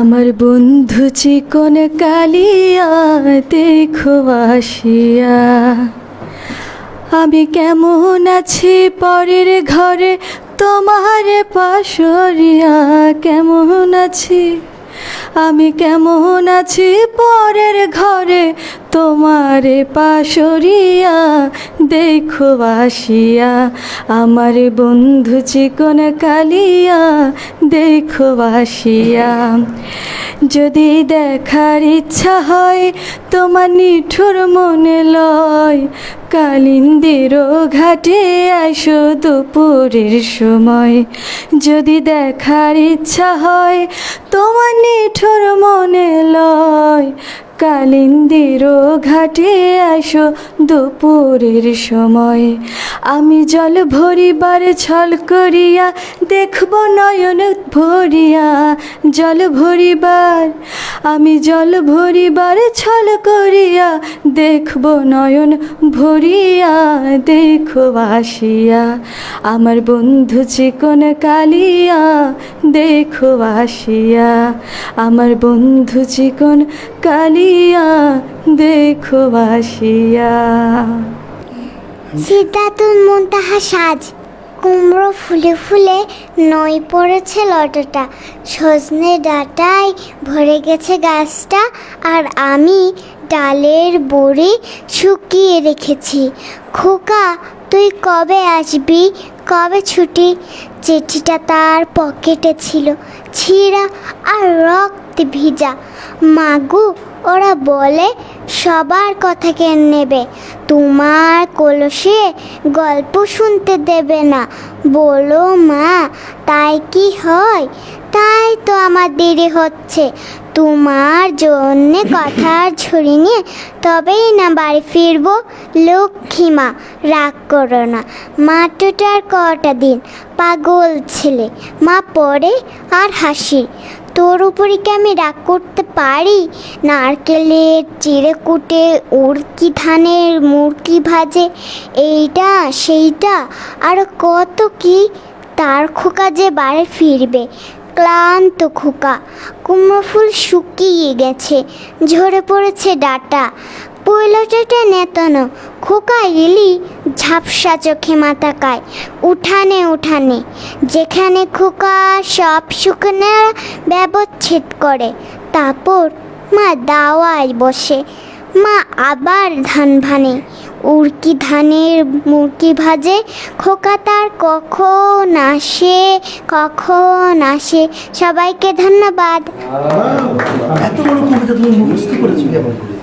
আমার বন্ধু চিকন কালিয়া দেখো আসিয়া, আমি কেমন আছি পরের ঘরে তোমার পাশরিয়া। কেমন আছি আমি, কেমন আছি পরের ঘরে তোমার পাশরিয়া। দেখো আসিয়া আমার বন্ধু চিকন কালিয়া, দেখো আসিয়া। যদি দেখার ইচ্ছা হয় তোমার নিঠুর মনে লয়, কালিন্দির ঘাটে আইসো দুপুরের সময়। যদি দেখার ইচ্ছা হয় তোমার নিঠুর মনে লয়, কালিন্দির ঘাটে আইসো দুপুরের সময়। আমি জল ভরিবার ছল করিয়া দেখব নয়ন ভরিয়া। জল ভরিবার আমি জল ভরিবার ছল করিয়া দেখব নয়ন ভরিয়া। দেখো আসিয়া আমার বন্ধু চিকন কালিয়া, দেখো আসিয়া আমার বন্ধু চিকন কালিয়া, দেখো আসিয়া। সিদ্ধাতুল মুনতাহা সাজ। কুমড়ো ফুলে ফুলে নই পড়েছে লতাটা, সজনে ডাঁটায় ভরে গেছে গাছটা, আর আমি ডালের বড়ি শুকিয়ে রেখেছি। খোকা তুই কবে আসবি, কবে ছুটি? চিঠিটা তার পকেটে ছিল, ছিঁড়া আর রক্তে ভিজা। মাগু ওরা বলে সবার কথা কেড়ে নেবে, তোমার কলসে গল্প শুনতে দেবে না। বলো মা তাই কি হয়? তাই তো আমার দেরি হচ্ছে। তোমার জন্যে কথার ঝুড়ি নিয়ে তবেই না বাড়ি ফিরবো। লক্ষ্মী মা রাগ করো না, মাঠটার কটা দিন। পাগল ছেলে, মা পড়ে আর হাসি। তোর উপরে কি আমি রাগ করতে পারি? নারকেলের চিড়ে কুটে, উড়কি ধানের মুরকি ভাজে, এইটা সেইটা আর কত কি। তার খোকা যে বাড়ি ফিরবে, ক্লান্ত খোকা। কুমড়ো ফুল শুকিয়ে গেছে, ঝরে পড়েছে ডাঁটা। পৈলটাটা নেতানো খোকা এলি ঝাপসা চোখে মাথা কায়। উঠানে উঠানে যেখানে খোকা সব শুকনো ব্যবচ্ছেদ করে, তারপর মা দাওয়ায় বসে। মা আবার ধান ভানে, উড়কি ধানের মুরকি ভাজে। খোকা তার কখন আসে, কখন আসে। সবাইকে ধন্যবাদ। এত বড় কবিতা তুমি মুখস্থ করেছো কেমন করে?